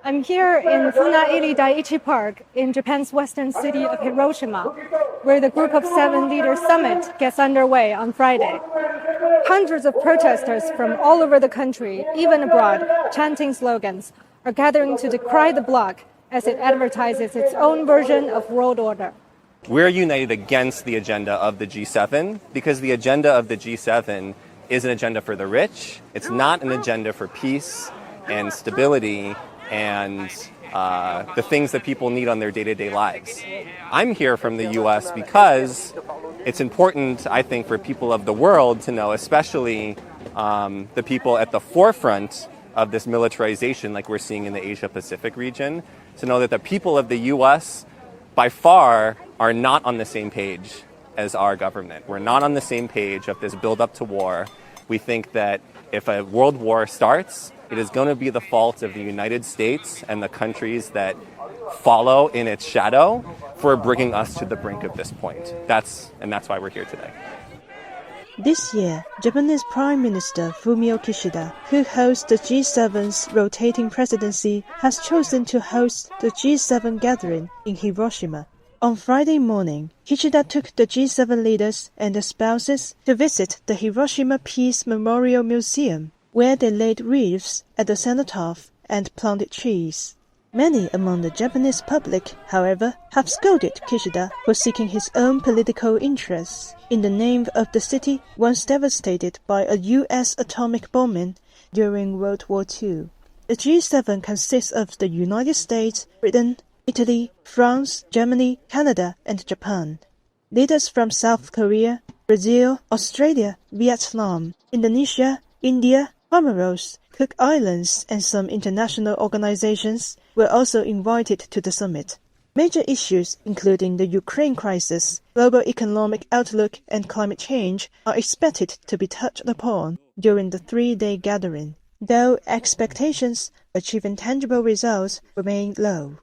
I'm here in Funaili Daiichi Park in Japan's western city of Hiroshima, where the Group of Seven Leaders Summit gets underway on Friday. Hundreds of protesters from all over the country, even abroad, chanting slogans, are gathering to decry the bloc as it advertises its own version of world order. We're united against the agenda of the G7 because the agenda of the G7 is an agenda for the rich. It's not an agenda for peace and stability and the things that people need on their day-to-day lives. I'm here from the U.S. because it's important, I think, for people of the world to know, especially the people at the forefront of this militarization like we're seeing in the Asia-Pacific region, to know that the people of the U.S. by far are not on the same page as our government. We're not on the same page of this build-up to war. We think that if a world war starts, it is going to be the fault of the United States and the countries that follow in its shadow for bringing us to the brink of this point. That's why we're here today. This year, Japanese Prime Minister Fumio Kishida, who hosts the G7's rotating presidency, has chosen to host the G7 gathering in Hiroshima. On Friday morning, Kishida took the G7 leaders and their spouses to visit the Hiroshima Peace Memorial Museum, where they laid wreaths at the cenotaph and planted trees. Many among the Japanese public, however, have scolded Kishida for seeking his own political interests in the name of the city once devastated by a U.S. atomic bombing during World War II. The G7 consists of the United States, Britain, Italy, France, Germany, Canada, and Japan. Leaders from South Korea, Brazil, Australia, Vietnam, Indonesia, India, Comoros, Cook Islands, and some international organizations were also invited to the summit. Major issues, including the Ukraine crisis, global economic outlook, and climate change, are expected to be touched upon during the three-day gathering, though expectations achieving tangible results remain low.